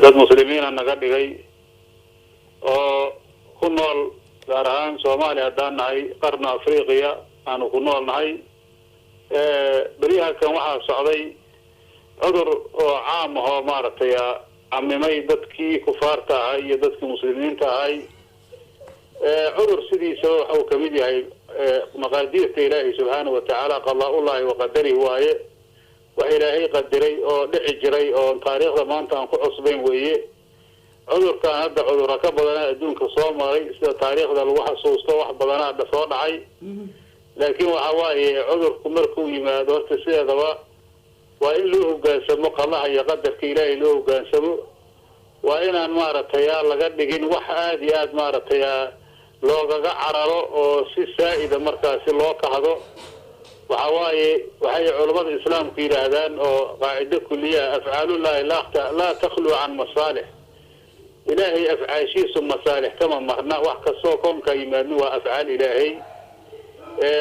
dad muslimiina naga dhigay oo ku nool gaar ahaan Soomaaliya haddaan nahay qarna Afriqiya aanu ku nool nahay bariyaha kan waxaa socday cudur oo caam ah oo maaragtay amimay dadkii kufaarta ahay iyo dadkii muslimiinta ahay cudur sidiisa waxa uu kamid yahay maqaadirta Ilaahay subhanahu wa ta'ala qada'ullahi wa qadarihi waaye waxa Ilaahay qadiray oo dhici jiray oo taariikhda maanta aan ku cusbayn weeye cudurkan hadda cudurka ka badan adduunka soo maray sida taariikhda lagu xasuusto wax badan hadda soo dhacay laakiin waxa waaye cudurku markuu yimaado horta sideedaba waa in loo hoggaansamo qadaha iyo qadarka Ilaahay loo hoggaansamo waa inaan maaragtay laga dhigin wax aad iyo aad maaragtay loogaga cararo oo si saa'ida markaasi loo kahado waxa waaye waxay culimada islaamku yiraahdaan oo qaacida kulliya af'aalullahi la takhlu an masalih ilaahay af'aashiisu masalih kama marna wax kasoo koonka yimaadna waa af'aal ilaahay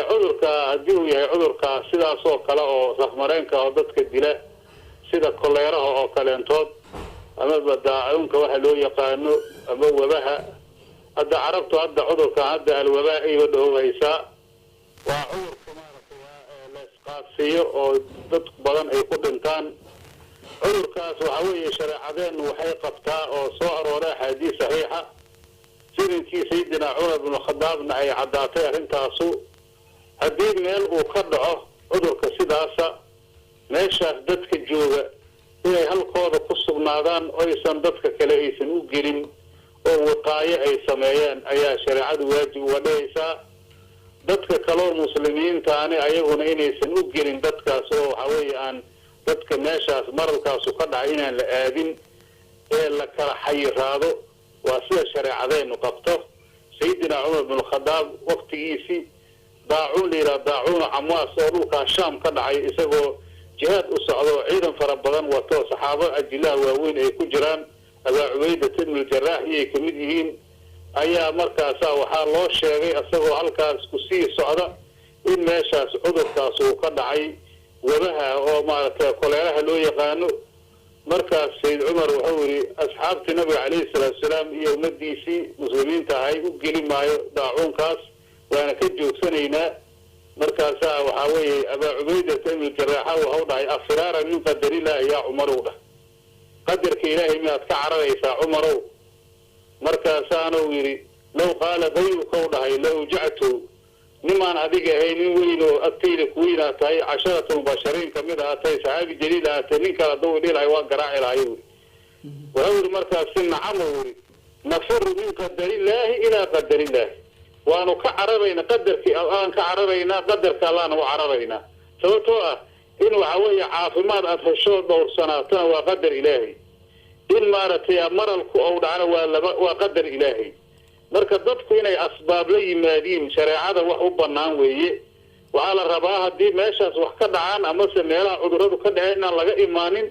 cudurka hadii uu yahay cudurka sidaas oo kale oo safmareenka oo dadka dila sida koleeraha oo kaleentood ama badaa'unka waxa loo yaqaano ama wabaha hadda carabtu hadda cudurka hadda alwabaa ay wadahaysa waa cudurka maaragtay la isqaasiyo oo dad badan ay ku dhintaan cudurkaas waxa weeye shariicadeen waxay qabtaa oo soo arooray xadiis saxiixa sidii sayyidina Umar ibn Khattab ay cadaatay arintaasu hadii meel uu ka dhaco cudurka sidaasa meeshaas dadka jooga inay halkooda ku sugnaadaan oo aysan dadka kale aysan u gelin oo waqaayo ay sameeyaan ayaa shariicadu waajib uga dhigaysaa dadka kale muslimiinta ayaguna inaysan u gelin dadkaas oo waxa weeye aan dadka meeshaas maralkaas ka dhacay inaan la aadin ee la kala xayiraado waa sida shariicadeenu qabto sayyidina Umar ibn Khattab waqtigiisi daa'uun Amwaas oo dhulka Shaam ka dhacay isagoo jihaad u socdo ciidan fara badan wato saxaabo ajilaa waaweyn ay ku jiraan Abu Ubayda ibn al-Jarrah ay kamid yihiin ayaa markaas waxa loo sheegay asagoo halkaas ku sii socda in meeshaas cudurkaas uu ka dhacay wabaha oo maaragtay koleeraha loo yaqaano markaas Sayyid Umar wuxuu yiri asxaabtii Nabiga Kaleey Salaatu Salaam iyo ummadiisii muslimiinta ay u geli maayo daa'uunkaas waana ka joogsanayna markaas waxa weeye Abu Ubayda ibn al-Jarrah wuxuu dhahay afraara min qadarillah ya Umar qadarka Ilaahay ma ka cararaysa Umar markaas aanu yiri law qala bayruka dhahay law ja'tu niman adiga haynin weyn oo agtayda ku weynatay 10 mubashiriin kamid ah tay sahabi jaliil ah nin kala doo dhilay waa garaac ilaahay wuxuu markaas nacamuri nafur min qadarillah ila qadarillah waanu ka cararayna qadarkii aan ka cararayna qadarka Allahna waa cararayna sababtoo ah in waxa weeye caafimaad aad hesho dhowr sanaatan waa qadar Ilaahay in maaragtay maralku oo dhacana waa qadar Ilaahay marka dadku inay asbaab la yimaadeen shariicada wax u banaan weeye waxa la rabaa hadii meeshaas wax ka dhacaan ama meelaha cuduradu ka dhaceen laga imaanin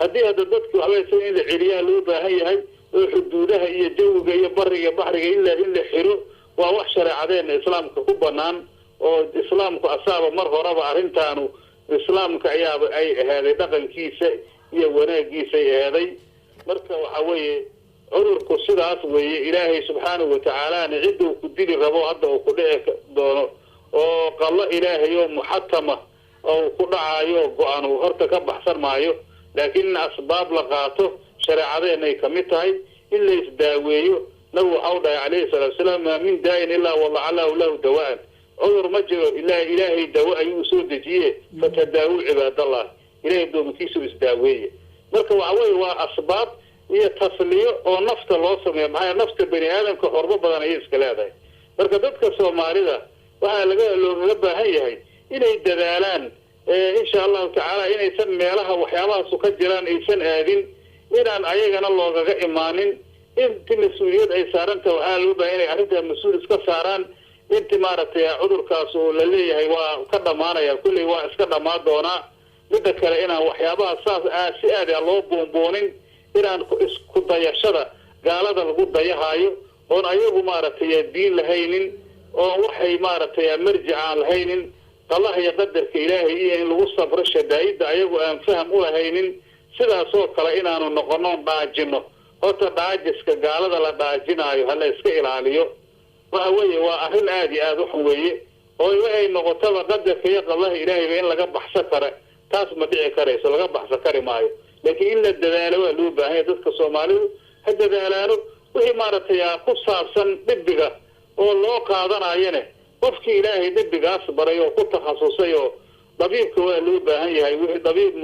hadii dadku waxay in la celiyaa loo baahan yahay oo xuduudaha iyo jawiga iyo bariga bahriga in la xiro waa wax shariicadeen islaamka ku banaan oo islaamku asaaba mar horeba arintaanu islaamka ayaa ay ahaday dhaqankiisa iyo wanaagiisa ay ahaday marka waxa weeye cudurku sidaas weeye Ilaahay subhanahu wa ta'ala ciiduu ku dili rabo hadda uu ku dhici doono oo qalla Ilaahay oo muhattama oo ku dhacayo go'aan horta ka baxsan maayo laakiin asbaab la qaato shariicadeen ay kamid tahay in la isdaaweeyo nabi awda alayhi salaam min daa'in illa wallahi lahu dawaan عذر مجرى إلهي دواء يوسود جيه فتداوي عباد الله إلهي دوم كيسو إسداوية مركا وعوي وأسباب هي تصلية ونفط الوصم معايا نفط بني آدم كحربة بدنا يسكلا هذا مركا دتك سومالي ذا وحا لو لبا هي إلهي الدلالان إن شاء الله تعالى إن يسمي لها وحيالها سكجران إيسان آذين إن أن أيغان الله غا إيمانين إن تمسؤوليات أي سارنتا وحال لبا إني عرفتها مسؤول إسكا ساران انت maartay cudurkaas oo la leeyahay waa ka dhamaanaya kulli waa iska dhamaan doona mid kale inaan waxyaabaha saas si aad loo boonboonin inaan isku dayashada gaalada lagu dayahayo oo ayagu maartay diin lahaynin oo waxay maartay marjicaan lahaynin Allah ya qadarka Ilaahay in lagu sabro shadaayida ayagu aan faham u lahaynin sidaasoo kale inaanu noqono dhaajino horta dhaajiska gaalada la dhaajinaayo hala iska ilaaliyo waxa weeye waa arrin aad iyo aad u xun weeye oo waxay noqotaba qadarka iyo qadaha ilaahayba in laga baxsan karo taas ma dhici karayso laga baxsan kari maayo laakiin in la dadaalo waa loo baahan yahay dadka Soomaalidu ha dadaalaano wixii maaragtay ku saabsan dibbiga oo loo qaadanayana qofkii ilaahay dibbigaas baray oo ku takhasusay oo dabiibka waa loo baahan yahay wixii dabiib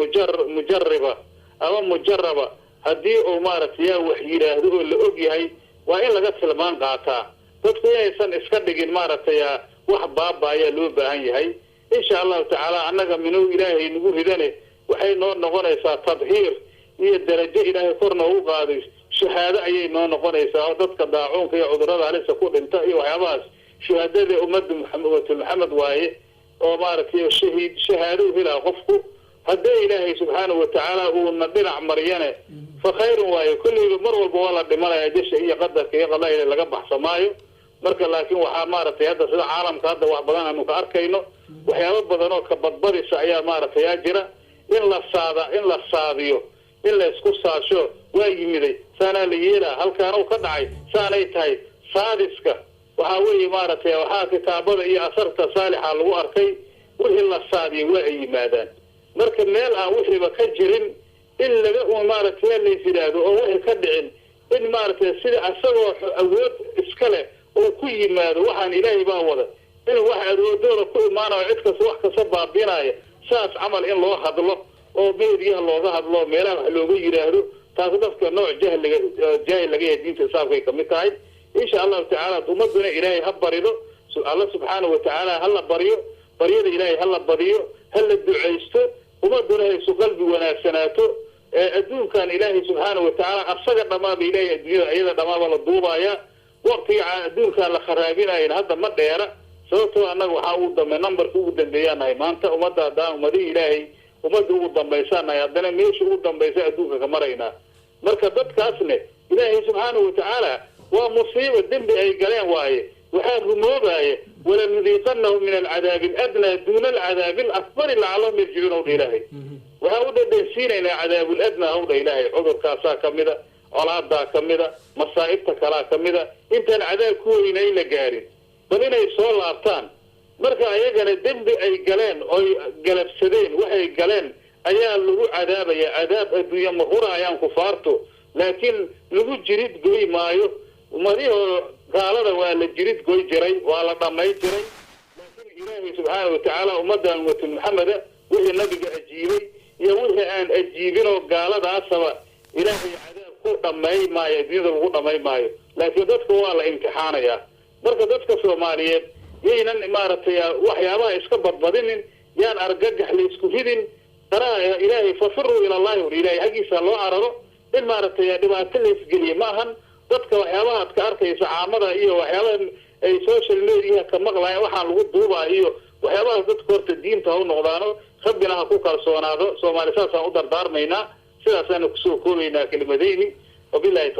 mujarriba ama mujarraba haddii uu maaragtay wax yiraahdo oo la og yahay waa in laga tilmaan qaataa dadku inaysan iska dhigin maaragtay wax baaba ayaa loo baahan yahay insha Allah ta'ala annaga minuu ilaahay nagu ridane waxay noo noqonaysaa tadhiir iyo darajo ilaahay korna u qaaday shahaado ayay noo noqonaysaa oo dadka daacuunka iyo cudurrada halisa ku dhinta iyo waxyaabahaas shahaadada ummadda Muhammad waaye oo maaragtay shahaado hela qofku haddii ilaahay subhanahu wa ta'ala uu nadinac mariyane fa khayr waaye kulli mar walba wala dhimanaya disha iyo qadarka iyo qadaha laga baxsamaayo marka laakiin waxa maaragtay hadda sida caalamka hadda wax badan aanu ka arkayno waxyaabo badan oo ka badbadisa ayaa maaragtay jira in la saadiyo in la isku saasho waa yimiday saana la yeelaa halkaan uu ka dhacay saanay tahay saadiska waxa weeye maaragtay waxa kitaabada iyo asarta saalixa lagu arkay wixii la saadiyo waa ay yimaadaan marka meel aan wixiiba ka jirin in laga maaragtay la yiraahdo oo wixii ka dhicin in maaragtay sida asagoo awood iska leh oo ku yimaado waxaan ilaahay baa wada in wax adoodooda ku imaanayo cid kasta wax kasta baabinaya saas amal in loo hadlo oo beediyaha looga hadlo meelaha wax looga yiraahdo taas dadka nooc jahil laga yahay diinta islaamka ka mid tahay insha Allah ta'ala ummaduna ilaahay ha barido Allah subhanahu wa ta'ala halla bariyo bariyada ilaahay halla bariyo halla duceysto ummaduna ay su qalbi wanaagsanaato adduunkan ilaahay subhanahu wa ta'ala asaga dhamaaba ilaahay adduunyada ayada dhamaaba la duubaya waqtiga adduunka la kharaabinayo hadda ma dheera sababtoo annaga waxa uu dambe numberka ugu dambeeyanahay maanta ummadda hadaan ummadii ilaahay ummadda ugu dambeysanahay haddana meesha ugu dambaysa adduunka ka marayna marka dadkaasne ilaahay subhanahu wa ta'ala waa musiibo dambi ay galeen waaye waxa rumoobaya wala nudiqanahu min al'adab al'adna duna al'adab alakbar la'allahum yarji'un ilaahay waxa uu dhadhansiinayna adab al'adna oo ilaahay cudurkaasa kamida colaada kamida masaa'ibta kala kamida intaan cadaab ku weynay la gaarin bal inay soo laabtaan marka ayagana dambi ay galeen oo galabsadeen waxay galeen ayaa lagu cadaabaya cadaab adduunyo ma hurayaan kufaarto laakiin lagu jirid goy maayo umadiyo gaalada waa la jirid goy jiray waa la dhamay jiray laakiin ilaahay subhanahu wa ta'ala ummadan Muhammad wixii nabiga ajiibay iyo wixii aan ajiibin oo gaaladaasaba ilaahay cadaab ku dhamay maayo diinta lagu dhamay maayo laakiin dadku waa la imtixaanaya marka dadka Soomaaliyeed yeynan maaragtay waxyaabaha iska badbadinin yaan argagax la isku hidin taraa ilaahay fafiru ila Allah wa ilaahay hagiisa loo araro in maaragtay dhibaato la isgeliyo maahan dadka waxyaabaha ka arkaysa caamada iyo waxyaabaha ay social media ka maqlayaan waxaan lagu duubaa iyo waxyaabaha dadka horta diinta u noqdaano rabbina ha ku kalsoonaado Soomaaliya saas aan u dardaarmaynaa sidaas aan ku soo koobaynaa kalimadeyni wabillahi